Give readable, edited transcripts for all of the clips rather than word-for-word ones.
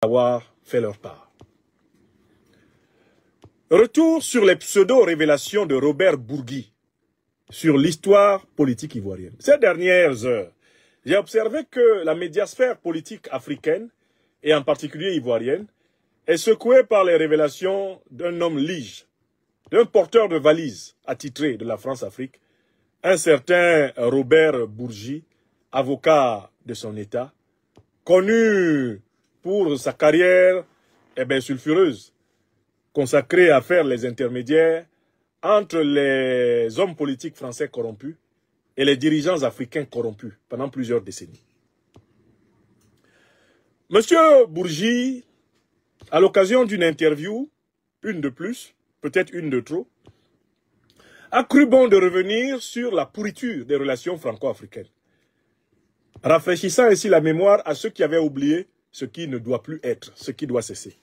avoir fait leur part. Retour sur les pseudo-révélations de Robert Bourgui sur l'histoire politique ivoirienne. Ces dernières heures, j'ai observé que la médiasphère politique africaine, et en particulier ivoirienne, est secouée par les révélations d'un homme lige, d'un porteur de valise attitré de la France-Afrique, un certain Robert Bourgi, avocat de son État, connu pour sa carrière sulfureuse, consacrée à faire les intermédiaires entre les hommes politiques français corrompus et les dirigeants africains corrompus pendant plusieurs décennies. Monsieur Bourgi, à l'occasion d'une interview, une de plus, peut-être une de trop, a cru bon de revenir sur la pourriture des relations franco-africaines, rafraîchissant ainsi la mémoire à ceux qui avaient oublié ce qui ne doit plus être, ce qui doit cesser.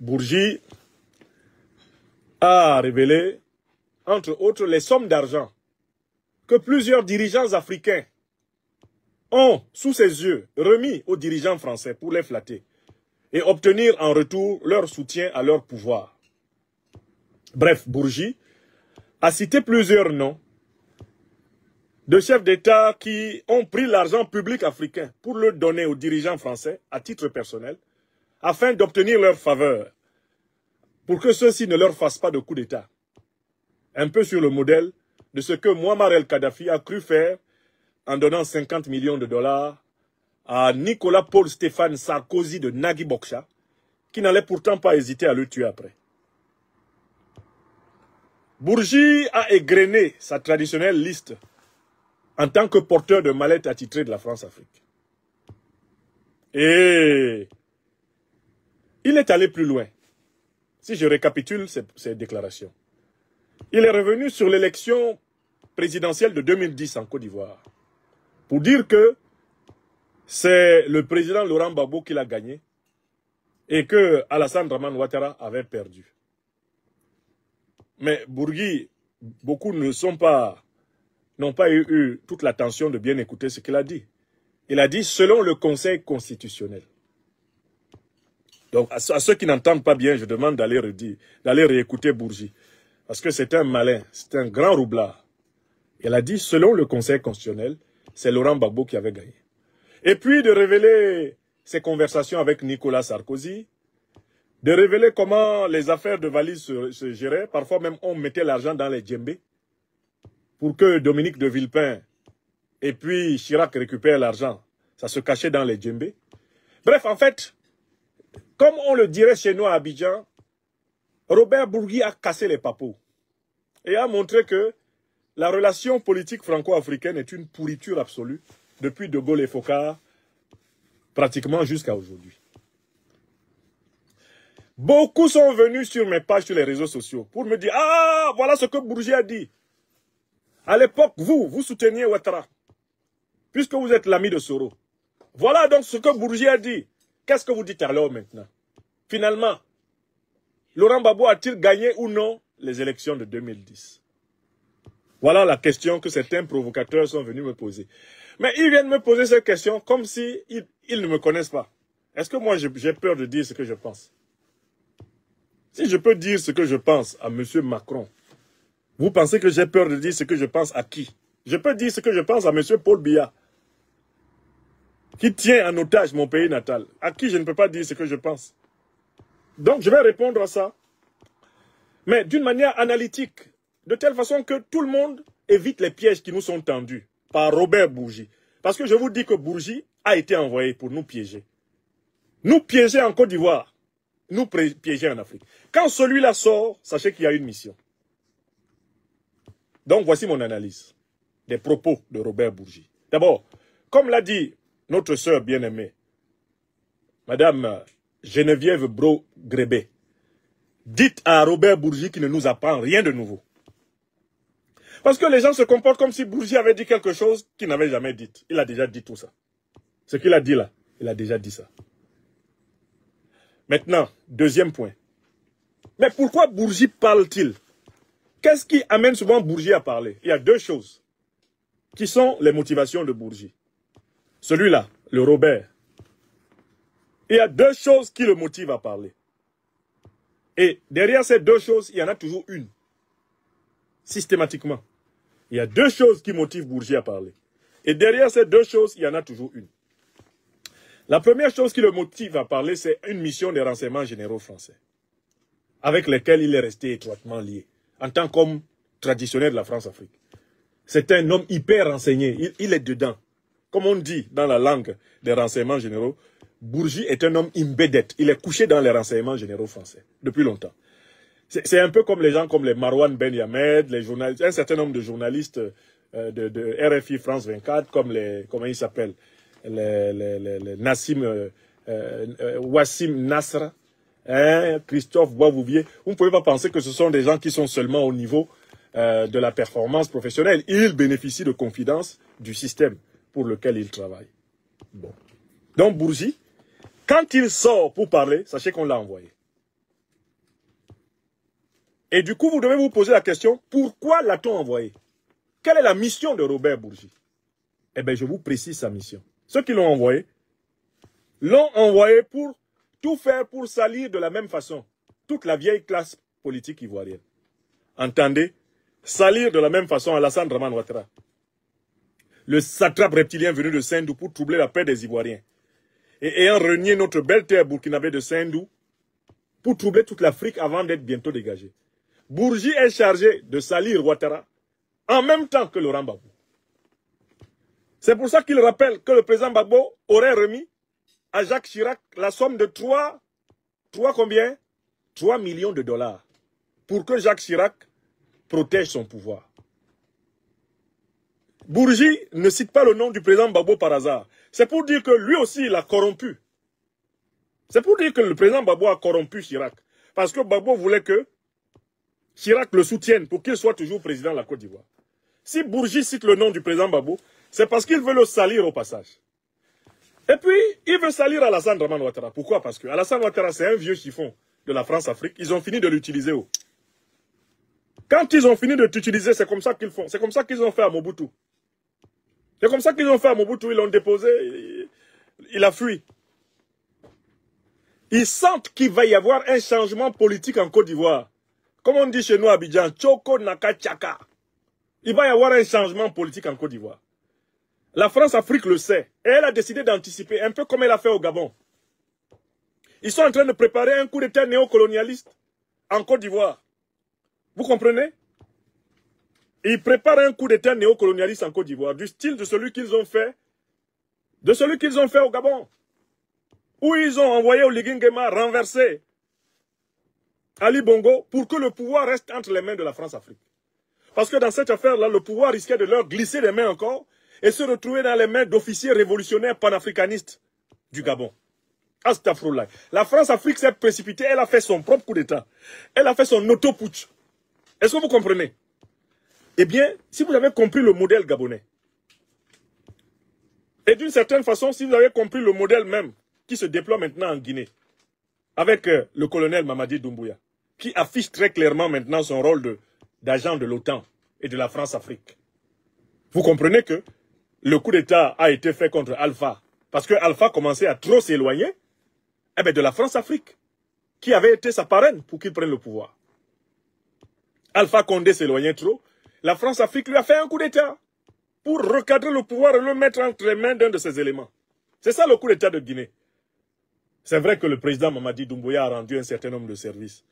Bourgi a révélé, entre autres, les sommes d'argent que plusieurs dirigeants africains ont, sous ses yeux, remis aux dirigeants français pour les flatter et obtenir en retour leur soutien à leur pouvoir. Bref, Bourgi a cité plusieurs noms de chefs d'État qui ont pris l'argent public africain pour le donner aux dirigeants français à titre personnel afin d'obtenir leur faveur, pour que ceux-ci ne leur fassent pas de coup d'État. Un peu sur le modèle de ce que Muammar el-Kadhafi a cru faire en donnant 50 millions de dollars à Nicolas Paul Stéphane Sarkozy de Nagui Boksha, qui n'allait pourtant pas hésiter à le tuer après. Bourgi a égrené sa traditionnelle liste en tant que porteur de mallette attitré de la France-Afrique. Et il est allé plus loin. Si je récapitule ces déclarations. Il est revenu sur l'élection présidentielle de 2010 en Côte d'Ivoire pour dire que c'est le président Laurent Gbagbo qui l'a gagné et que Alassane Dramane Ouattara avait perdu. Mais Bourgui, beaucoup n'ont pas eu toute l'attention de bien écouter ce qu'il a dit. Il a dit selon le Conseil constitutionnel. Donc, à ceux qui n'entendent pas bien, je demande d'aller réécouter Bourgi. Parce que c'est un malin, c'est un grand roublard. Il a dit, selon le Conseil constitutionnel, c'est Laurent Gbagbo qui avait gagné. Et puis de révéler ses conversations avec Nicolas Sarkozy, de révéler comment les affaires de valise se géraient. Parfois même, on mettait l'argent dans les djembés pour que Dominique de Villepin et puis Chirac récupèrent l'argent. Ça se cachait dans les djembés. Bref, en fait, comme on le dirait chez nous à Abidjan, Robert Bourgui a cassé les papous et a montré que la relation politique franco-africaine est une pourriture absolue depuis De Gaulle et Foccart, pratiquement jusqu'à aujourd'hui. Beaucoup sont venus sur mes pages sur les réseaux sociaux pour me dire « Ah, voilà ce que Bourgi a dit. À l'époque, vous souteniez Ouattara, puisque vous êtes l'ami de Soro. Voilà donc ce que Bourgi a dit. Qu'est-ce que vous dites alors maintenant? Finalement, Laurent Gbagbo a-t-il gagné ou non les élections de 2010? Voilà la question que certains provocateurs sont venus me poser. Mais ils viennent me poser cette question comme si ils ne me connaissent pas. Est-ce que moi j'ai peur de dire ce que je pense? Si je peux dire ce que je pense à M. Macron, vous pensez que j'ai peur de dire ce que je pense à qui? Je peux dire ce que je pense à M. Paul Biya, qui tient en otage mon pays natal, à qui je ne peux pas dire ce que je pense. Donc je vais répondre à ça, mais d'une manière analytique, de telle façon que tout le monde évite les pièges qui nous sont tendus par Robert Bourgi. Parce que je vous dis que Bourgi a été envoyé pour nous piéger. Nous piéger en Côte d'Ivoire, nous piéger en Afrique. Quand celui-là sort, sachez qu'il y a une mission. Donc voici mon analyse des propos de Robert Bourgi. D'abord, comme l'a dit notre sœur bien-aimée, Madame Geneviève Bro-Grébé, dites à Robert Bourgi qu'il ne nous apprend rien de nouveau. Parce que les gens se comportent comme si Bourgi avait dit quelque chose qu'il n'avait jamais dit. Il a déjà dit tout ça. Ce qu'il a dit là, il a déjà dit ça. Maintenant, deuxième point. Mais pourquoi Bourgi parle-t-il? Qu'est-ce qui amène souvent Bourgi à parler? Il y a deux choses qui sont les motivations de Bourgi. Celui-là, le Robert, Il y a deux choses qui le motivent à parler. Et derrière ces deux choses, il y en a toujours une. Systématiquement. Il y a deux choses qui motivent Bourgi à parler. Et derrière ces deux choses, il y en a toujours une. La première chose qui le motive à parler, c'est une mission des renseignements généraux français, avec lesquels il est resté étroitement lié, en tant qu'homme traditionnel de la France-Afrique. C'est un homme hyper renseigné, il est dedans. Comme on dit dans la langue des renseignements généraux, Bourgi est un homme embedded, il est couché dans les renseignements généraux français, depuis longtemps. C'est un peu comme les gens comme les Marwan Ben Yamed, les journalistes, un certain nombre de journalistes de RFI France 24, comme les, comment ils s'appellent, les Nassim, Wassim Nasr, Christophe Boisvouvier. Vous ne pouvez pas penser que ce sont des gens qui sont seulement au niveau de la performance professionnelle. Ils bénéficient de confiance du système pour lequel ils travaillent. Bon. Donc Bourgi, quand il sort pour parler, sachez qu'on l'a envoyé. Et du coup, vous devez vous poser la question, pourquoi l'a-t-on envoyé? Quelle est la mission de Robert Bourgi? Eh bien, je vous précise sa mission. Ceux qui l'ont envoyé pour tout faire pour salir de la même façon toute la vieille classe politique ivoirienne. Entendez? Salir de la même façon Alassane Dramane Ouattara, le satrape reptilien venu de Sendou pour troubler la paix des Ivoiriens, et ayant renié notre belle terre burkinabé de Sendou pour troubler toute l'Afrique avant d'être bientôt dégagé. Bourgi est chargé de salir Ouattara en même temps que Laurent Gbagbo. C'est pour ça qu'il rappelle que le président Gbagbo aurait remis à Jacques Chirac la somme de 3 millions de dollars pour que Jacques Chirac protège son pouvoir. Bourgi ne cite pas le nom du président Gbagbo par hasard. C'est pour dire que lui aussi il a corrompu. C'est pour dire que le président Gbagbo a corrompu Chirac. Parce que Gbagbo voulait que Chirac le soutienne pour qu'il soit toujours président de la Côte d'Ivoire. Si Bourgi cite le nom du président Gbagbo, c'est parce qu'il veut le salir au passage. Et puis, il veut salir Alassane Dramane Ouattara. Pourquoi? Parce que Alassane Ouattara, c'est un vieux chiffon de la France-Afrique. Ils ont fini de l'utiliser. Quand ils ont fini de l'utiliser, c'est comme ça qu'ils font. C'est comme ça qu'ils ont fait à Mobutu. C'est comme ça qu'ils ont fait à Mobutu. Ils l'ont déposé, il a fui. Ils sentent qu'il va y avoir un changement politique en Côte d'Ivoire. Comme on dit chez nous à Abidjan, Choko Naka Tchaka. Il va y avoir un changement politique en Côte d'Ivoire. La France-Afrique le sait. Et elle a décidé d'anticiper, un peu comme elle a fait au Gabon. Ils sont en train de préparer un coup d'État néocolonialiste en Côte d'Ivoire. Vous comprenez? Ils préparent un coup d'État néocolonialiste en Côte d'Ivoire, du style de celui qu'ils ont fait, au Gabon. Où ils ont envoyé Oligui Nguema renverser Ali Bongo pour que le pouvoir reste entre les mains de la France-Afrique. Parce que dans cette affaire-là, le pouvoir risquait de leur glisser les mains encore et se retrouver dans les mains d'officiers révolutionnaires panafricanistes du Gabon. Astaghfirullah. La France-Afrique s'est précipitée, elle a fait son propre coup d'État. Elle a fait son auto-putsch. Est-ce que vous comprenez? Eh bien, si vous avez compris le modèle gabonais, et d'une certaine façon, si vous avez compris le modèle même qui se déploie maintenant en Guinée, avec le colonel Mamadi Doumbouya, qui affiche très clairement maintenant son rôle d'agent de l'OTAN et de la France-Afrique. Vous comprenez que le coup d'État a été fait contre Alpha, parce que Alpha commençait à trop s'éloigner de la France-Afrique, qui avait été sa parraine pour qu'il prenne le pouvoir. Alpha Condé s'éloignait trop, la France-Afrique lui a fait un coup d'État pour recadrer le pouvoir et le mettre entre les mains d'un de ses éléments. C'est ça le coup d'État de Guinée. C'est vrai que le président Mamadi Doumbouya a rendu un certain nombre de services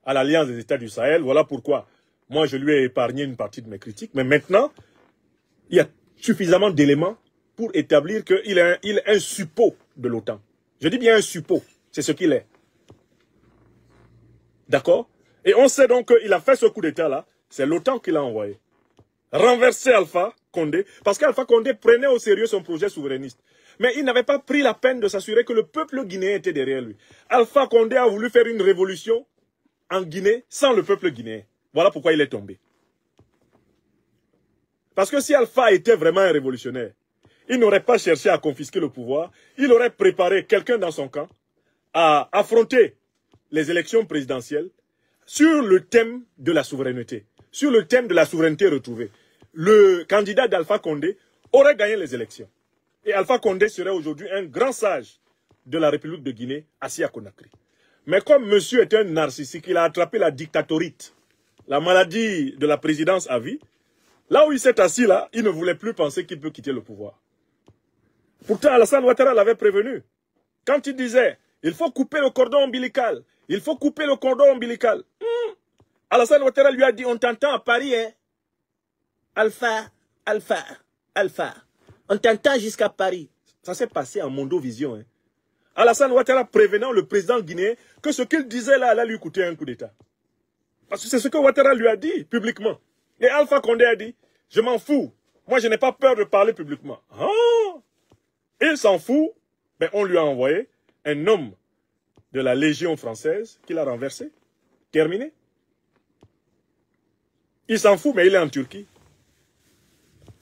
à l'Alliance des États du Sahel. Voilà pourquoi moi je lui ai épargné une partie de mes critiques. Mais maintenant, il y a suffisamment d'éléments pour établir qu'il est un suppôt de l'OTAN. Je dis bien un suppôt, c'est ce qu'il est. D'accord? Et on sait donc qu'il a fait ce coup d'État-là, c'est l'OTAN qui l'a envoyé. Renverser Alpha Condé, parce qu'Alpha Condé prenait au sérieux son projet souverainiste. Mais il n'avait pas pris la peine de s'assurer que le peuple guinéen était derrière lui. Alpha Condé a voulu faire une révolution en Guinée sans le peuple guinéen. Voilà pourquoi il est tombé. Parce que si Alpha était vraiment un révolutionnaire, il n'aurait pas cherché à confisquer le pouvoir, il aurait préparé quelqu'un dans son camp à affronter les élections présidentielles sur le thème de la souveraineté, sur le thème de la souveraineté retrouvée. Le candidat d'Alpha Condé aurait gagné les élections. Et Alpha Condé serait aujourd'hui un grand sage de la République de Guinée, assis à Conakry. Mais comme monsieur est un narcissique, il a attrapé la dictatorite, la maladie de la présidence à vie, là où il s'est assis là, il ne voulait plus penser qu'il peut quitter le pouvoir. Pourtant, Alassane Ouattara l'avait prévenu. Quand il disait, il faut couper le cordon ombilical, il faut couper le cordon ombilical. Alassane Ouattara lui a dit, on t'entend à Paris, hein. Alpha, Alpha, Alpha. On t'entend jusqu'à Paris. Ça s'est passé en Mondovision. Hein. Alassane Ouattara prévenant le président guinéen que ce qu'il disait là allait lui coûter un coup d'État. Parce que c'est ce que Ouattara lui a dit publiquement. Et Alpha Condé a dit, je m'en fous. Moi, je n'ai pas peur de parler publiquement. Ah! Il s'en fout. Ben, on lui a envoyé un homme de la Légion française qu'il a renversé. Terminé. Il s'en fout, mais il est en Turquie.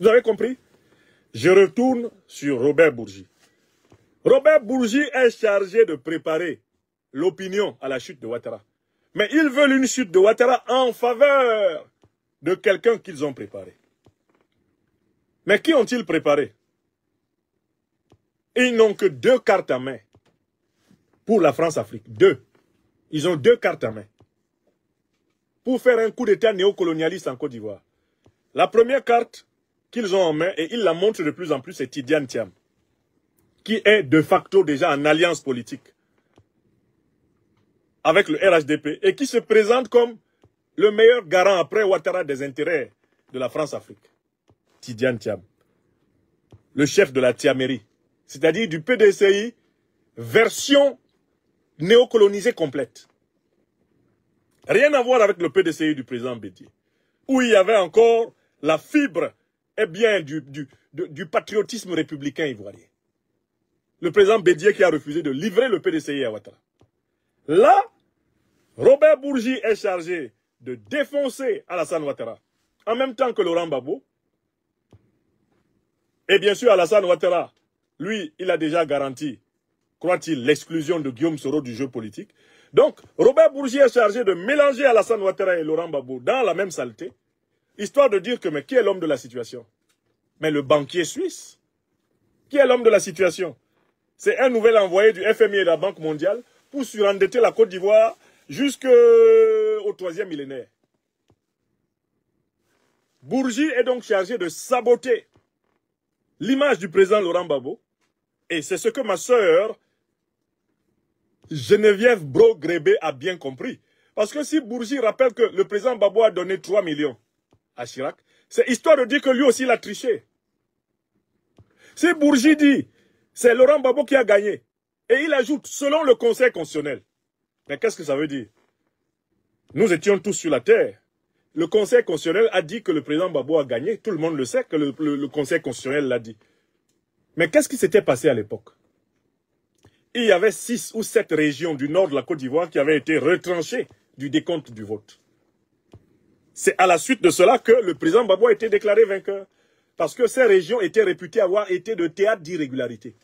Vous avez compris? Je retourne sur Robert Bourgi. Robert Bourgi est chargé de préparer l'opinion à la chute de Ouattara. Mais ils veulent une chute de Ouattara en faveur de quelqu'un qu'ils ont préparé. Mais qui ont-ils préparé? Ils n'ont que 2 cartes à main pour la France-Afrique. 2. Ils ont 2 cartes à main pour faire un coup d'État néocolonialiste en Côte d'Ivoire. La première carte qu'ils ont en main, et ils la montrent de plus en plus, c'est Tidiane Thiam, qui est de facto déjà en alliance politique avec le RHDP et qui se présente comme le meilleur garant après Ouattara des intérêts de la France-Afrique. Tidiane Thiam, le chef de la Thiamerie, c'est-à-dire du PDCI, version néocolonisée complète. Rien à voir avec le PDCI du président Bédié, où il y avait encore la fibre du patriotisme républicain ivoirien. Le président Bédié qui a refusé de livrer le PDCI à Ouattara. Là, Robert Bourgi est chargé de défoncer Alassane Ouattara, en même temps que Laurent Gbagbo. Et bien sûr, Alassane Ouattara, lui, il a déjà garanti, croit-il, l'exclusion de Guillaume Soro du jeu politique. Donc, Robert Bourgi est chargé de mélanger Alassane Ouattara et Laurent Gbagbo dans la même saleté, histoire de dire que, mais qui est l'homme de la situation? Mais le banquier suisse. Qui est l'homme de la situation? C'est un nouvel envoyé du FMI et de la Banque mondiale pour surendetter la Côte d'Ivoire jusqu'au 3e millénaire. Bourgi est donc chargé de saboter l'image du président Laurent Gbagbo. Et c'est ce que ma sœur Geneviève Bro-Grébé a bien compris. Parce que si Bourgi rappelle que le président Gbagbo a donné 3 millions à Chirac, c'est histoire de dire que lui aussi il a triché. Si Bourgi dit c'est Laurent Gbagbo qui a gagné, et il ajoute selon le Conseil constitutionnel, mais qu'est-ce que ça veut dire? Nous étions tous sur la terre. Le Conseil constitutionnel a dit que le président Gbagbo a gagné. Tout le monde le sait que le Conseil constitutionnel l'a dit. Mais qu'est-ce qui s'était passé à l'époque? Il y avait 6 ou 7 régions du nord de la Côte d'Ivoire qui avaient été retranchées du décompte du vote. C'est à la suite de cela que le président Gbagbo a été déclaré vainqueur. Parce que ces régions étaient réputées avoir été de théâtre d'irrégularité.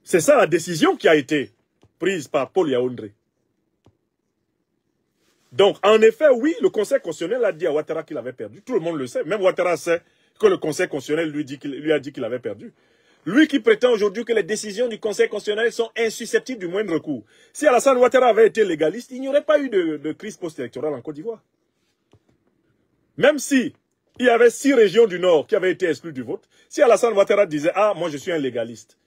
C'est ça la décision qui a été prise par Paul Yaoundé. Donc, en effet, oui, le Conseil constitutionnel a dit à Ouattara qu'il avait perdu. Tout le monde le sait. Même Ouattara sait que le Conseil constitutionnel lui a dit qu'il avait perdu. Lui qui prétend aujourd'hui que les décisions du Conseil constitutionnel sont insusceptibles du moindre recours. Si Alassane Ouattara avait été légaliste, il n'y aurait pas eu de crise post-électorale en Côte d'Ivoire. Même si il y avait 6 régions du Nord qui avaient été exclues du vote, si Alassane Ouattara disait « Ah, moi je suis un légaliste.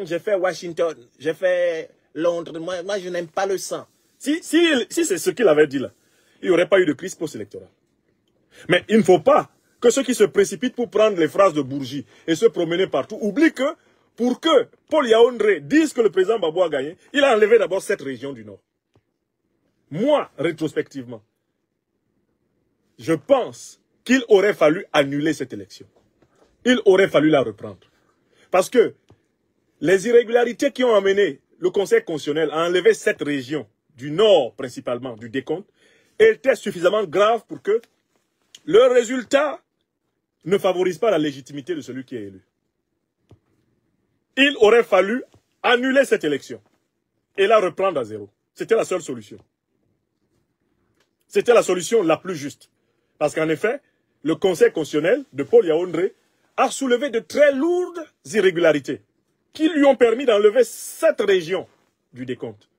J'ai fait Washington, j'ai fait Londres, moi je n'aime pas le sang. » Si c'est ce qu'il avait dit là, il n'y aurait pas eu de crise post-électorale. Mais il ne faut pas que ceux qui se précipitent pour prendre les phrases de Bourgi et se promener partout oublient que pour que Paul Yaoundé dise que le président Gbagbo a gagné, il a enlevé d'abord cette région du Nord. Moi, rétrospectivement, je pense qu'il aurait fallu annuler cette élection. Il aurait fallu la reprendre. Parce que les irrégularités qui ont amené le Conseil constitutionnel à enlever cette région du Nord principalement, du décompte, étaient suffisamment graves pour que le résultat ne favorise pas la légitimité de celui qui est élu. Il aurait fallu annuler cette élection et la reprendre à zéro. C'était la seule solution. C'était la solution la plus juste. Parce qu'en effet, le Conseil constitutionnel de Paul Yaoundé a soulevé de très lourdes irrégularités. qui lui ont permis d'enlever 7 régions du décompte.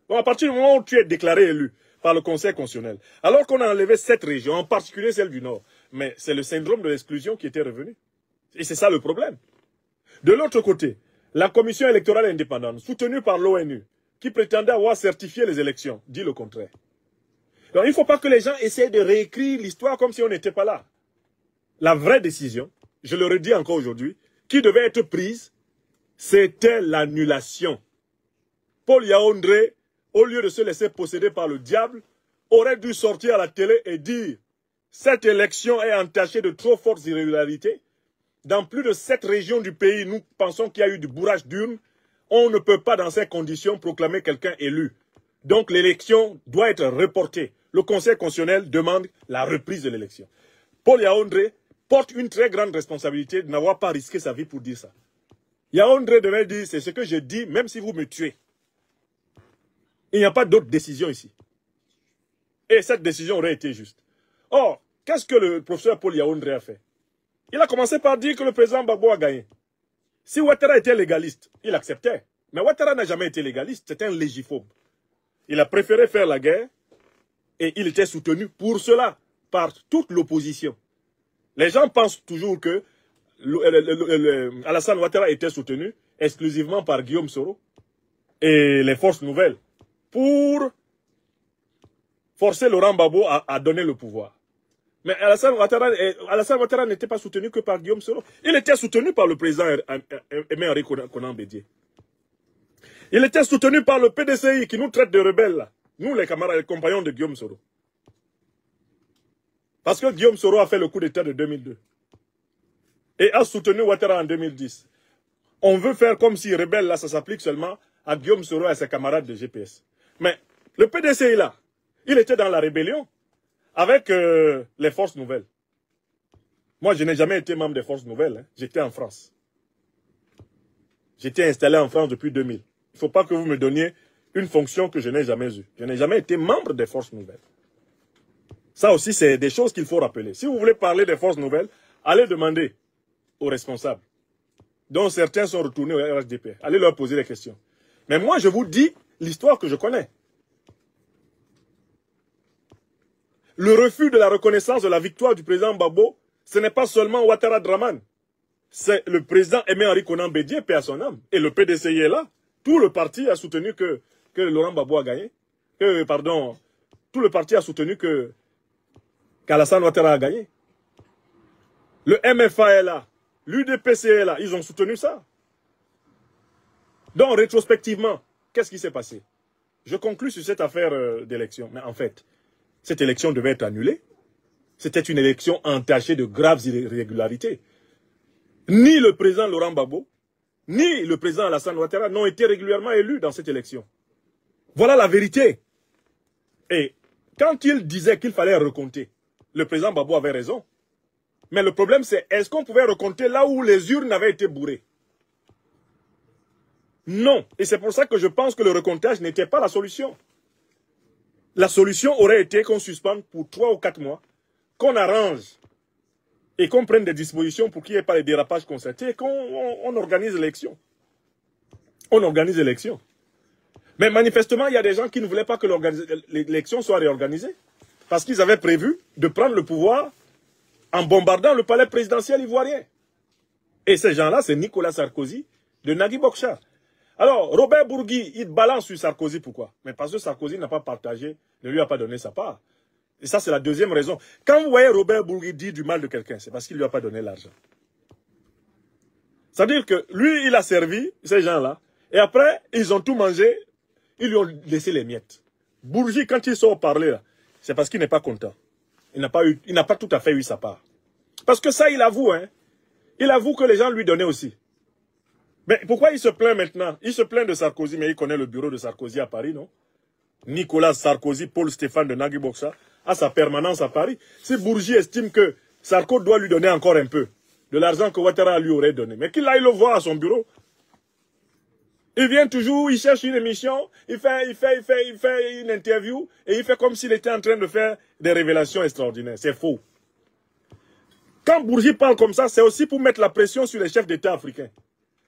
Donc, à partir du moment où tu es déclaré élu par le Conseil constitutionnel, alors qu'on a enlevé 7 régions, en particulier celle du Nord, mais c'est le syndrome de l'exclusion qui était revenu. Et c'est ça le problème. De l'autre côté, la Commission électorale indépendante, soutenue par l'ONU, qui prétendait avoir certifié les élections, dit le contraire. Donc il ne faut pas que les gens essayent de réécrire l'histoire comme si on n'était pas là. La vraie décision, je le redis encore aujourd'hui, qui devait être prise, c'était l'annulation. Paul Yaoundé, au lieu de se laisser posséder par le diable, aurait dû sortir à la télé et dire « Cette élection est entachée de trop fortes irrégularités. Dans plus de 7 régions du pays, nous pensons qu'il y a eu du bourrage d'urnes. On ne peut pas, dans ces conditions, proclamer quelqu'un élu. Donc l'élection doit être reportée. Le Conseil constitutionnel demande la reprise de l'élection. » Paul Yaoundé porte une très grande responsabilité de n'avoir pas risqué sa vie pour dire ça. Yaoundé devait dire, c'est ce que je dis, même si vous me tuez. Il n'y a pas d'autre décision ici. Et cette décision aurait été juste. Or, qu'est-ce que le professeur Paul Yaoundé a fait? Il a commencé par dire que le président Gbagbo a gagné. Si Ouattara était légaliste, il acceptait. Mais Ouattara n'a jamais été légaliste, c'est un légiphobe. Il a préféré faire la guerre et il était soutenu pour cela par toute l'opposition. Les gens pensent toujours que Alassane Ouattara était soutenu exclusivement par Guillaume Soro et les forces nouvelles pour forcer Laurent Gbagbo à donner le pouvoir. Mais Alassane Ouattara n'était pas soutenu que par Guillaume Soro. Il était soutenu par le président Aimé-Henri Konan Bédié. Il était soutenu par le PDCI qui nous traite de rebelles, là. Nous, les camarades, les compagnons de Guillaume Soro. Parce que Guillaume Soro a fait le coup d'État de 2002. Et a soutenu Ouattara en 2010. On veut faire comme si rebelle, là, ça s'applique seulement à Guillaume Soro et à ses camarades de GPS. Mais le PDCI, là, il était dans la rébellion avec les forces nouvelles. Moi, je n'ai jamais été membre des forces nouvelles. Hein. J'étais en France. J'étais installé en France depuis 2000. Il ne faut pas que vous me donniez une fonction que je n'ai jamais eue. Je n'ai jamais été membre des forces nouvelles. Ça aussi, c'est des choses qu'il faut rappeler. Si vous voulez parler des forces nouvelles, allez demander aux responsables, dont certains sont retournés au RHDP. Allez leur poser des questions. Mais moi, je vous dis l'histoire que je connais. Le refus de la reconnaissance de la victoire du président Gbagbo, ce n'est pas seulement Ouattara Draman. C'est le président Aimé-Henri Konan Bédié, paix à son âme. Et le PDCI est là. Tout le parti a soutenu que Laurent Gbagbo a gagné. Tout le parti a soutenu qu'Alassane Ouattara a gagné. Le MFA est là. L'UDPC est là. Ils ont soutenu ça. Donc, rétrospectivement, qu'est-ce qui s'est passé? Je conclus sur cette affaire d'élection. Mais en fait, cette élection devait être annulée. C'était une élection entachée de graves irrégularités. Ni le président Laurent Gbagbo, ni le président Alassane Ouattara n'ont été régulièrement élus dans cette élection. Voilà la vérité. Et quand il disait qu'il fallait recompter, le président Gbagbo avait raison. Mais le problème c'est, est-ce qu'on pouvait recompter là où les urnes avaient été bourrées? Non. Et c'est pour ça que je pense que le recomptage n'était pas la solution. La solution aurait été qu'on suspende pour 3 ou 4 mois, qu'on arrange et qu'on prenne des dispositions pour qu'il n'y ait pas les dérapages constatés et qu'on organise l'élection. On organise l'élection. Mais manifestement, il y a des gens qui ne voulaient pas que l'élection soit réorganisée. Parce qu'ils avaient prévu de prendre le pouvoir en bombardant le palais présidentiel ivoirien. Et ces gens-là, c'est Nicolas Sarkozy de Nagui Bokcha. Alors, Robert Bourgui, il balance sur Sarkozy, pourquoi? Mais parce que Sarkozy n'a pas partagé, ne lui a pas donné sa part. Et ça, c'est la deuxième raison. Quand vous voyez Robert Bourgui dire du mal de quelqu'un, c'est parce qu'il ne lui a pas donné l'argent. C'est-à-dire que lui, il a servi ces gens-là, et après, ils ont tout mangé, ils lui ont laissé les miettes. Bourgui, quand il sort parler, là, c'est parce qu'il n'est pas content. Il n'a pas tout à fait eu sa part. Parce que ça, il avoue, hein. Il avoue que les gens lui donnaient aussi. Mais pourquoi il se plaint maintenant? Il se plaint de Sarkozy, mais il connaît le bureau de Sarkozy à Paris, non? Nicolas Sarkozy, Paul Stéphane de Nagui Bokcha, a sa permanence à Paris. Si Bourgi estime que Sarko doit lui donner encore un peu de l'argent que Ouattara lui aurait donné, mais qu'il aille le voir à son bureau. Il vient toujours, il cherche une émission, il fait une interview et il fait comme s'il était en train de faire des révélations extraordinaires. C'est faux. Quand Bourgi parle comme ça, c'est aussi pour mettre la pression sur les chefs d'État africains.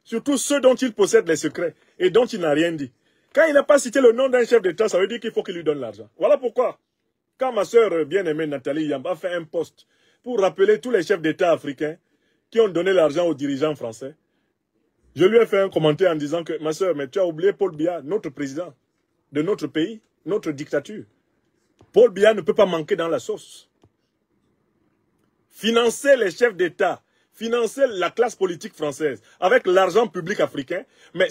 Surtout ceux dont il possède les secrets et dont il n'a rien dit. Quand il n'a pas cité le nom d'un chef d'État, ça veut dire qu'il faut qu'il lui donne l'argent. Voilà pourquoi, quand ma sœur bien-aimée Nathalie Yamba a fait un post pour rappeler tous les chefs d'État africains qui ont donné l'argent aux dirigeants français, je lui ai fait un commentaire en disant que, ma sœur, mais tu as oublié Paul Biya, notre président de notre pays, notre dictature. Paul Biya ne peut pas manquer dans la sauce. Financer les chefs d'État, financer la classe politique française avec l'argent public africain, mais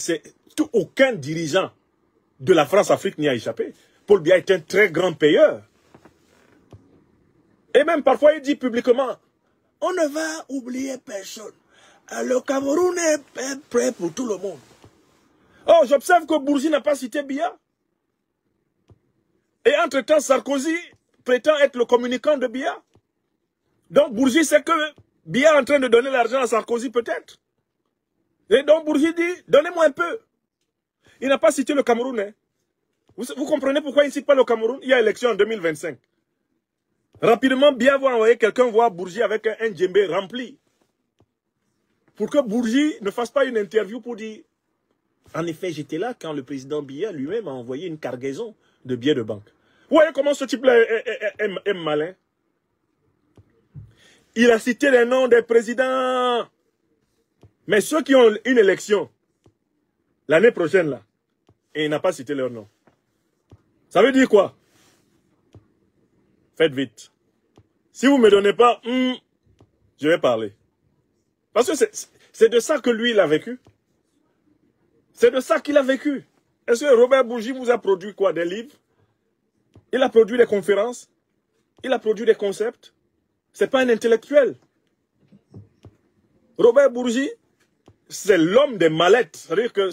aucun dirigeant de la France-Afrique n'y a échappé. Paul Biya est un très grand payeur. Et même parfois il dit publiquement, on ne va oublier personne. Le Cameroun est prêt pour tout le monde. Oh, j'observe que Bourgi n'a pas cité Biya. Et entre-temps, Sarkozy prétend être le communicant de Biya. Donc Bourgi sait que Biya est en train de donner l'argent à Sarkozy peut-être. Et donc Bourgi dit, donnez-moi un peu. Il n'a pas cité le Cameroun. Hein. Vous comprenez pourquoi il ne cite pas le Cameroun? Il y a élection en 2025. Rapidement, Biya va envoyer quelqu'un voir Bourgi avec un djembé rempli. Pour que Bourgi ne fasse pas une interview pour dire, en effet, j'étais là quand le président Biya lui-même a envoyé une cargaison de billets de banque. Vous voyez comment ce type-là est malin? Il a cité les noms des présidents. Mais ceux qui ont une élection, l'année prochaine, là, et il n'a pas cité leur nom. Ça veut dire quoi? Faites vite. Si vous ne me donnez pas, je vais parler. Parce que c'est de ça que lui, il a vécu. C'est de ça qu'il a vécu. Est-ce que Robert Bourgi vous a produit quoi? Des livres? Il a produit des conférences? Il a produit des concepts? Ce n'est pas un intellectuel. Robert Bourgi, c'est l'homme des mallettes. C'est-à-dire que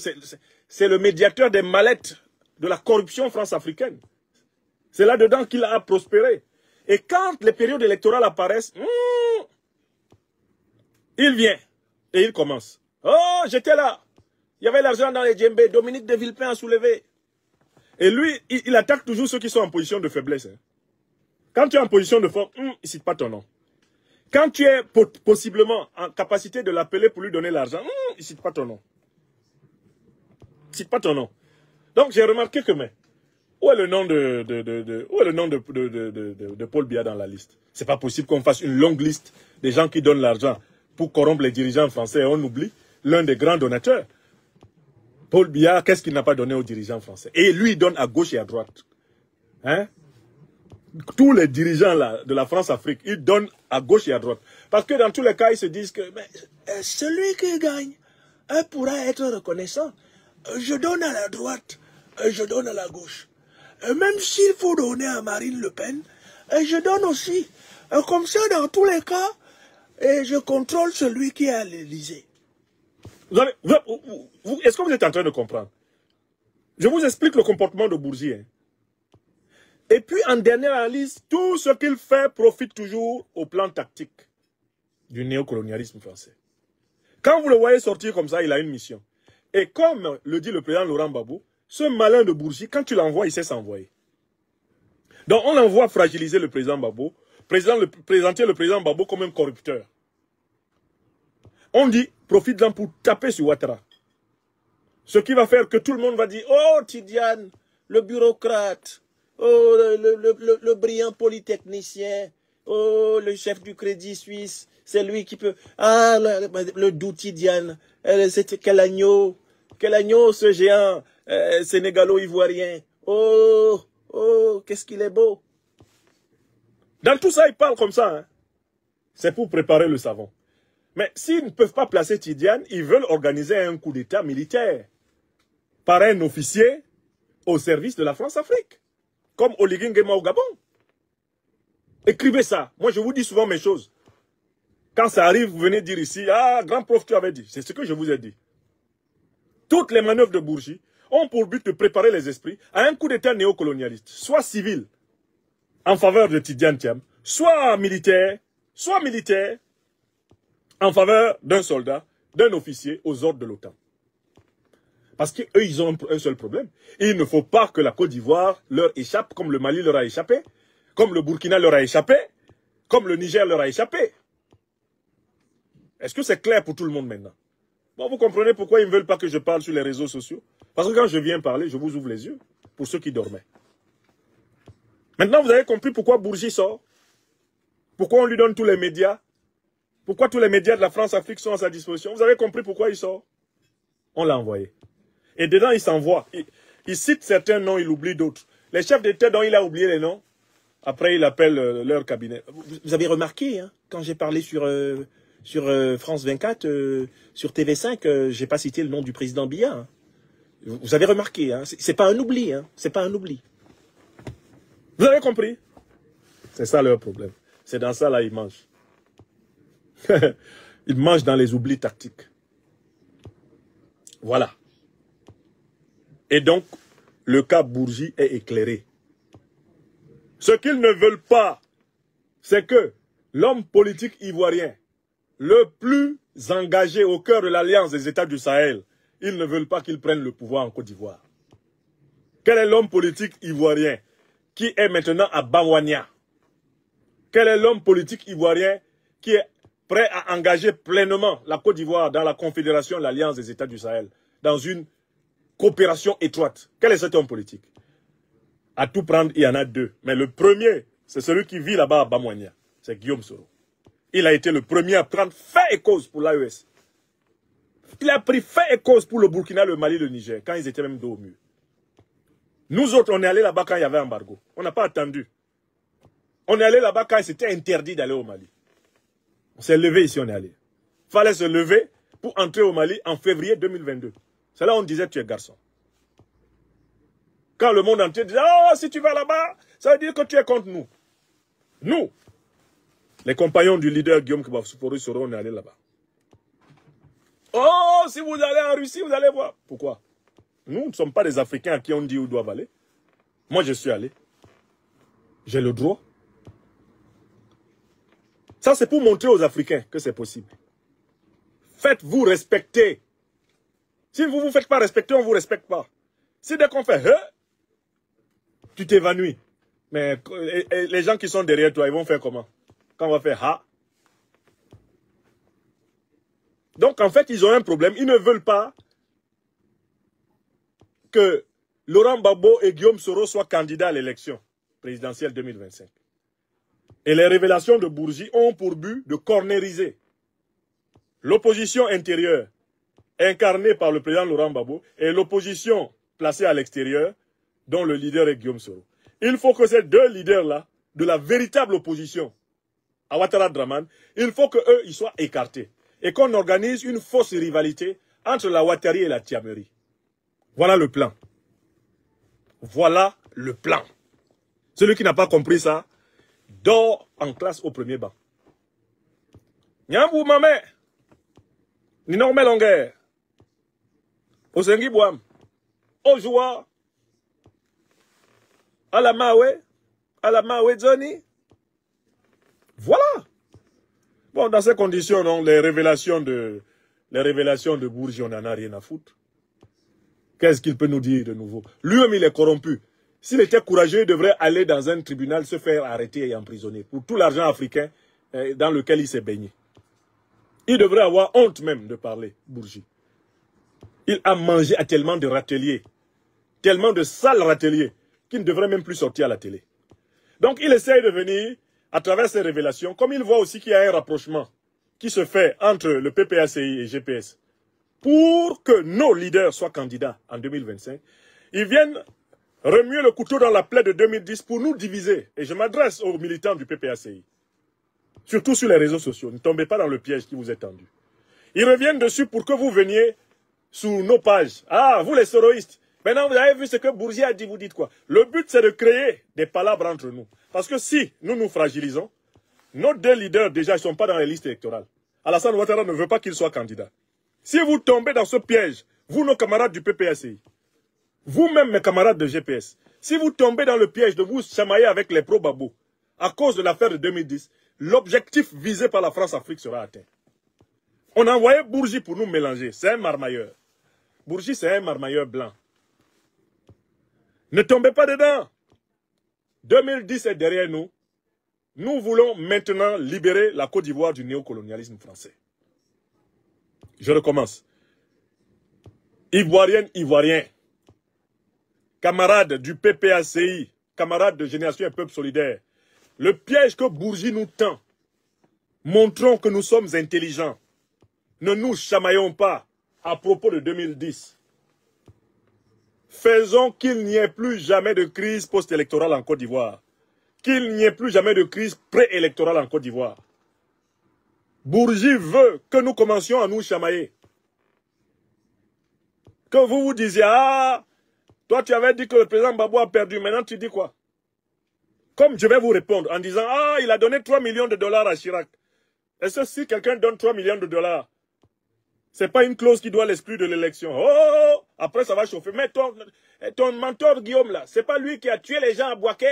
c'est le médiateur des mallettes de la corruption france-africaine. C'est là-dedans qu'il a prospéré. Et quand les périodes électorales apparaissent, il vient et il commence. Oh, j'étais là. Il y avait l'argent dans les djembés. Dominique de Villepin a soulevé. Et lui, il attaque toujours ceux qui sont en position de faiblesse. Hein. Quand tu es en position de force, il ne cite pas ton nom. Quand tu es possiblement en capacité de l'appeler pour lui donner l'argent, il ne cite pas ton nom. Il ne cite pas ton nom. Donc j'ai remarqué que, mais, où est le nom de Paul Biya dans la liste? Ce n'est pas possible qu'on fasse une longue liste des gens qui donnent l'argent pour corrompre les dirigeants français et on oublie l'un des grands donateurs. Paul Biya, qu'est-ce qu'il n'a pas donné aux dirigeants français? Et lui, il donne à gauche et à droite. Hein? Tous les dirigeants là, de la France-Afrique, ils donnent à gauche et à droite. Parce que dans tous les cas, ils se disent que celui qui gagne pourra être reconnaissant. Je donne à la droite, je donne à la gauche. Même s'il faut donner à Marine Le Pen, je donne aussi. Comme ça, dans tous les cas, je contrôle celui qui est à l'Élysée. Est-ce que vous êtes en train de comprendre? Je vous explique le comportement de Bourgi. Hein. Et puis, en dernière analyse, tout ce qu'il fait profite toujours au plan tactique du néocolonialisme français. Quand vous le voyez sortir comme ça, il a une mission. Et comme le dit le président Laurent Gbagbo, ce malin de Bourgi, quand tu l'envoies, il sait s'envoyer. Donc, on l'envoie fragiliser le président Gbagbo, présenter le président Gbagbo comme un corrupteur. On dit, profite-en pour taper sur Ouattara. Ce qui va faire que tout le monde va dire, oh, Tidiane, le bureaucrate, oh, le brillant polytechnicien, oh, le chef du Crédit Suisse, c'est lui qui peut... Ah, le doux Tidiane, c'était quel agneau ce géant sénégalo-ivoirien. Oh, qu'est-ce qu'il est beau. Dans tout ça, ils parlent comme ça. Hein. C'est pour préparer le savon. Mais s'ils ne peuvent pas placer Tidiane, ils veulent organiser un coup d'État militaire par un officier au service de la France-Afrique, comme Oligui Nguema au Gabon. Écrivez ça. Moi, je vous dis souvent mes choses. Quand ça arrive, vous venez dire ici, ah, grand prof, tu avais dit. C'est ce que je vous ai dit. Toutes les manœuvres de Bourgi ont pour but de préparer les esprits à un coup d'État néocolonialiste, soit civil, en faveur de Tidiane Thiam, soit militaire, en faveur d'un soldat, d'un officier aux ordres de l'OTAN. Parce qu'eux, ils ont un seul problème. Il ne faut pas que la Côte d'Ivoire leur échappe, comme le Mali leur a échappé, comme le Burkina leur a échappé, comme le Niger leur a échappé. Est-ce que c'est clair pour tout le monde maintenant? Bon, vous comprenez pourquoi ils ne veulent pas que je parle sur les réseaux sociaux? Parce que quand je viens parler, je vous ouvre les yeux pour ceux qui dormaient. Maintenant, vous avez compris pourquoi Bourgi sort? Pourquoi on lui donne tous les médias? Pourquoi tous les médias de la France-Afrique sont à sa disposition? Vous avez compris pourquoi il sort? On l'a envoyé. Et dedans, il s'envoie. Il cite certains noms, il oublie d'autres. Les chefs d'État dont il a oublié les noms, après il appelle leur cabinet. Vous avez remarqué, hein, quand j'ai parlé sur France 24, sur TV5, je n'ai pas cité le nom du président Biya. Hein. Vous avez remarqué, hein, c'est pas un oubli. Hein, c'est pas un oubli. Vous avez compris? C'est ça leur problème. C'est dans ça là ils mangent. Ils mangent dans les oublis tactiques. Voilà. Et donc, le cas Bourgi est éclairé. Ce qu'ils ne veulent pas, c'est que l'homme politique ivoirien, le plus engagé au cœur de l'Alliance des États du Sahel, ils ne veulent pas qu'il prenne le pouvoir en Côte d'Ivoire. Quel est l'homme politique ivoirien qui est maintenant à Bamouania? Quel est l'homme politique ivoirien qui est prêt à engager pleinement la Côte d'Ivoire dans la Confédération de l'Alliance des États du Sahel, dans une coopération étroite? Quel est cet homme politique? À tout prendre, il y en a deux. Mais le premier, c'est celui qui vit là-bas à Bamouania. C'est Guillaume Soro. Il a été le premier à prendre fait et cause pour l'AES. Il a pris fait et cause pour le Burkina, le Mali, le Niger, quand ils étaient même dos au mur. Nous autres, on est allés là-bas quand il y avait embargo. On n'a pas attendu. On est allé là-bas quand c'était interdit d'aller au Mali. On s'est levé ici, on est allé. Il fallait se lever pour entrer au Mali en février 2022. C'est là où on disait tu es garçon. Quand le monde entier disait, oh, si tu vas là-bas, ça veut dire que tu es contre nous. Nous, les compagnons du leader Guillaume Soro, on est allés là-bas. Oh, si vous allez en Russie, vous allez voir. Pourquoi? Nous ne sommes pas des Africains à qui on dit où ils doivent aller. Moi, je suis allé. J'ai le droit. Ça, c'est pour montrer aux Africains que c'est possible. Faites-vous respecter. Si vous ne vous faites pas respecter, on ne vous respecte pas. Si dès qu'on fait tu t'évanouis. Mais les gens qui sont derrière toi, ils vont faire comment? Quand on va faire ha. Donc, en fait, ils ont un problème. Ils ne veulent pas que Laurent Gbagbo et Guillaume Soro soient candidats à l'élection présidentielle 2025. Et les révélations de Bourgi ont pour but de cornériser l'opposition intérieure incarnée par le président Laurent Gbagbo et l'opposition placée à l'extérieur dont le leader est Guillaume Soro. Il faut que ces deux leaders-là, de la véritable opposition à Ouattara Draman, il faut qu'eux, ils soient écartés. Et qu'on organise une fausse rivalité entre la Ouattari et la Tiameri. Voilà le plan. Voilà le plan. Celui qui n'a pas compris ça, dort en classe au premier banc. Nyambou mamé, ni normé longueur. Osengi Bouam, Ojoua, Alamawe Zoni. Voilà. Bon, dans ces conditions, non, les révélations de Bourgi, on n'en a rien à foutre. Qu'est-ce qu'il peut nous dire de nouveau? Lui-même, il est corrompu. S'il était courageux, il devrait aller dans un tribunal, se faire arrêter et emprisonner pour tout l'argent africain dans lequel il s'est baigné. Il devrait avoir honte même de parler, Bourgi. Il a mangé à tellement de râteliers, tellement de sales râteliers, qu'il ne devrait même plus sortir à la télé. Donc, il essaye de venir, à travers ces révélations, comme il voit aussi qu'il y a un rapprochement qui se fait entre le PPACI et GPS, pour que nos leaders soient candidats en 2025, ils viennent remuer le couteau dans la plaie de 2010 pour nous diviser. Et je m'adresse aux militants du PPACI, surtout sur les réseaux sociaux. Ne tombez pas dans le piège qui vous est tendu. Ils reviennent dessus pour que vous veniez sous nos pages. Ah, vous les soroïstes. Maintenant, vous avez vu ce que Bourgi a dit, vous dites quoi? Le but, c'est de créer des palabres entre nous. Parce que si nous nous fragilisons, nos deux leaders, déjà, ils ne sont pas dans les listes électorales. Alassane Ouattara ne veut pas qu'ils soient candidats. Si vous tombez dans ce piège, vous, nos camarades du PPACI, vous-même, mes camarades de GPS, si vous tombez dans le piège de vous chamailler avec les pro-Gbagbo, à cause de l'affaire de 2010, l'objectif visé par la France-Afrique sera atteint. On a envoyé Bourgi pour nous mélanger. C'est un marmailleur. Bourgi, c'est un marmailleur blanc. Ne tombez pas dedans. 2010 est derrière nous. Nous voulons maintenant libérer la Côte d'Ivoire du néocolonialisme français. Je recommence. Ivoiriennes, Ivoiriens, camarades du PPACI, camarades de Génération et Peuple Solidaire, le piège que Bourgi nous tend, montrons que nous sommes intelligents. Ne nous chamaillons pas à propos de 2010. Faisons qu'il n'y ait plus jamais de crise post-électorale en Côte d'Ivoire. Qu'il n'y ait plus jamais de crise pré-électorale en Côte d'Ivoire. Bourgi veut que nous commencions à nous chamailler. Que vous vous disiez, ah, toi tu avais dit que le président Gbagbo a perdu, maintenant tu dis quoi? Comme je vais vous répondre en disant, ah, il a donné 3 millions de dollars à Chirac. Est-ce que si quelqu'un donne 3 millions de dollars, c'est pas une clause qui doit l'exclure de l'élection? Oh, après ça va chauffer. Mais ton mentor Guillaume là, c'est pas lui qui a tué les gens à Bouaké?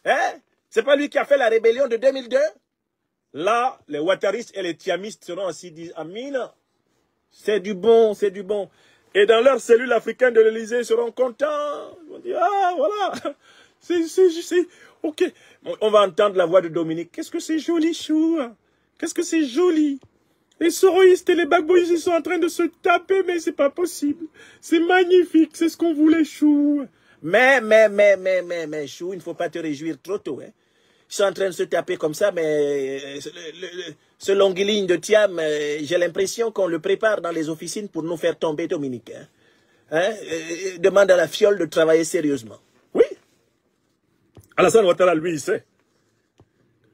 Hein? C'est pas lui qui a fait la rébellion de 2002? Là, les ouattaristes et les tiamistes seront assis, disent, Amina, c'est du bon, c'est du bon. Et dans leur cellule africaine de l'Élysée, ils seront contents. Ils vont dire, ah, voilà, c'est, ok. On va entendre la voix de Dominique. Qu'est-ce que c'est joli, chou? Qu'est-ce que c'est joli? Les soroïstes et les bagboïstes, ils sont en train de se taper, mais c'est pas possible. C'est magnifique, c'est ce qu'on voulait, chou. Mais, chou, il ne faut pas te réjouir trop tôt, hein. Ils sont en train de se taper comme ça, mais ce longuiligne de Thiam, j'ai l'impression qu'on le prépare dans les officines pour nous faire tomber, Dominique. Demande à la fiole de travailler sérieusement. Oui. Alassane Ouattara, lui, il sait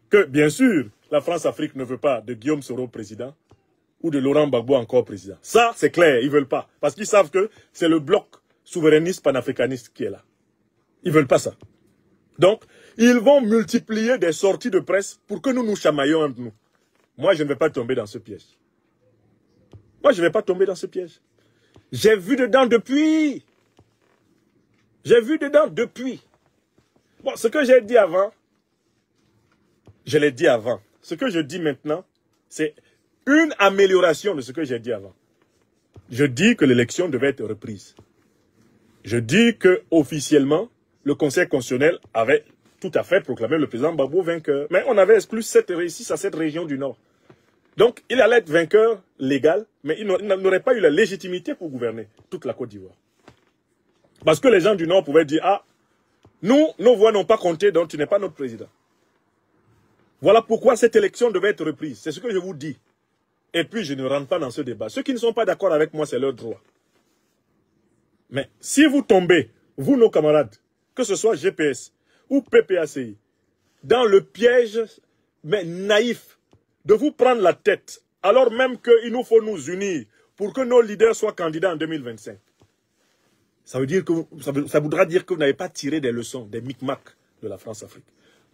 que, bien sûr, la France-Afrique ne veut pas de Guillaume Soro président ou de Laurent Gbagbo encore président. Ça, c'est clair, ils ne veulent pas. Parce qu'ils savent que c'est le bloc souverainiste panafricaniste qui est là. Ils ne veulent pas ça. Donc, ils vont multiplier des sorties de presse pour que nous nous chamaillions entre nous. Moi, je ne vais pas tomber dans ce piège. Moi, je ne vais pas tomber dans ce piège. J'ai vu dedans depuis. J'ai vu dedans depuis. Bon, ce que j'ai dit avant, je l'ai dit avant. Ce que je dis maintenant, c'est une amélioration de ce que j'ai dit avant. Je dis que l'élection devait être reprise. Je dis que officiellement, le Conseil constitutionnel avait tout à fait proclamé le président Gbagbo vainqueur. Mais on avait exclu 6 à 7 régions du Nord. Donc, il allait être vainqueur légal, mais il n'aurait pas eu la légitimité pour gouverner toute la Côte d'Ivoire. Parce que les gens du Nord pouvaient dire, ah, nous, nos voix n'ont pas compté, donc tu n'es pas notre président. Voilà pourquoi cette élection devait être reprise. C'est ce que je vous dis. Et puis, je ne rentre pas dans ce débat. Ceux qui ne sont pas d'accord avec moi, c'est leur droit. Mais si vous tombez, vous, nos camarades, que ce soit GPS ou PPACI, dans le piège, mais naïf, de vous prendre la tête, alors même qu'il nous faut nous unir pour que nos leaders soient candidats en 2025. Ça voudra dire que vous n'avez pas tiré des leçons, des micmacs de la France-Afrique.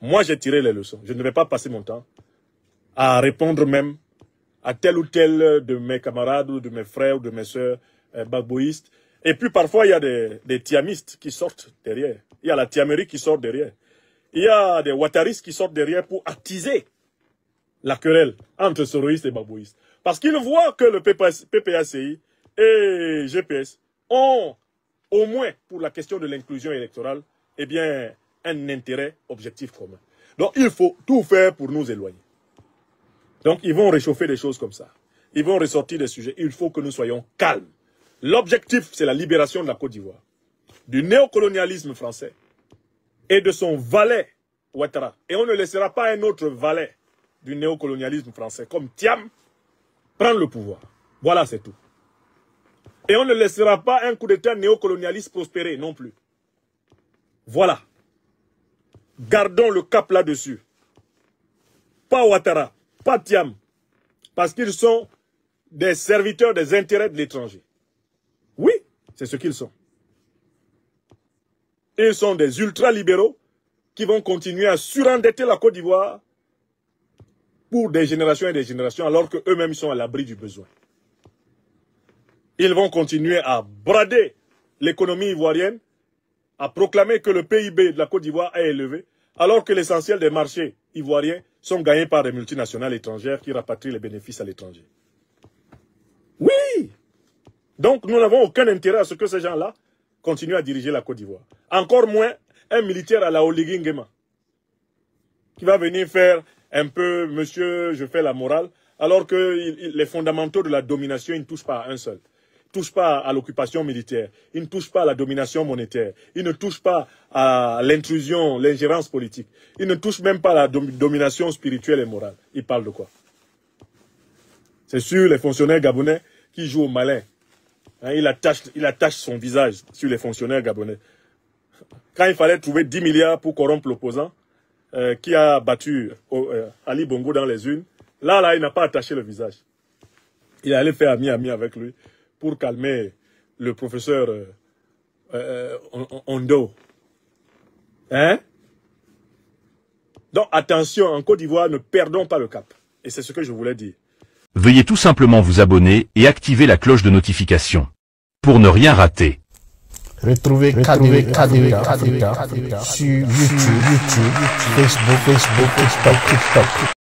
Moi, j'ai tiré les leçons. Je ne vais pas passer mon temps à répondre même à tel ou tel de mes camarades ou de mes frères ou de mes sœurs bagboïstes. Et puis parfois, il y a des tiamistes qui sortent derrière. Il y a la tiamerie qui sort derrière. Il y a des ouattaristes qui sortent derrière pour attiser la querelle entre soroïstes et bagboïstes. Parce qu'ils voient que le PPACI et GPS ont, au moins pour la question de l'inclusion électorale, eh bien, un intérêt objectif commun. Donc, il faut tout faire pour nous éloigner. Donc, ils vont réchauffer des choses comme ça. Ils vont ressortir des sujets. Il faut que nous soyons calmes. L'objectif, c'est la libération de la Côte d'Ivoire, du néocolonialisme français et de son valet Ouattara. Et on ne laissera pas un autre valet du néocolonialisme français, comme Thiam, prendre le pouvoir. Voilà, c'est tout. Et on ne laissera pas un coup d'État néocolonialiste prospérer non plus. Voilà. Gardons le cap là-dessus. Pas Ouattara, pas Thiam, parce qu'ils sont des serviteurs des intérêts de l'étranger. Oui, c'est ce qu'ils sont. Ils sont des ultra-libéraux qui vont continuer à surendetter la Côte d'Ivoire pour des générations et des générations, alors qu'eux-mêmes sont à l'abri du besoin. Ils vont continuer à brader l'économie ivoirienne, à proclamer que le PIB de la Côte d'Ivoire est élevé, alors que l'essentiel des marchés ivoiriens sont gagnés par des multinationales étrangères qui rapatrient les bénéfices à l'étranger. Oui! Donc nous n'avons aucun intérêt à ce que ces gens-là continuent à diriger la Côte d'Ivoire. Encore moins un militaire à la Oligui Nguema, qui va venir faire un peu, monsieur, je fais la morale, alors que les fondamentaux de la domination, ils ne touchent pas à un seul. touche pas à l'occupation militaire, il ne touche pas à la domination monétaire, il ne touche pas à l'intrusion, l'ingérence politique, il ne touche même pas à la domination spirituelle et morale. Il parle de quoi? C'est sûr, les fonctionnaires gabonais qui jouent au malin. Hein, il attache son visage sur les fonctionnaires gabonais. Quand il fallait trouver 10 milliards pour corrompre l'opposant, qui a battu Ali Bongo dans les urnes, là, il n'a pas attaché le visage. Il allait faire ami avec lui pour calmer le professeur Ondo. Hein? Donc, attention, en Côte d'Ivoire, ne perdons pas le cap. Et c'est ce que je voulais dire. Veuillez tout simplement vous abonner et activer la cloche de notification pour ne rien rater. Retrouvez KDV sur YouTube, Facebook, TikTok.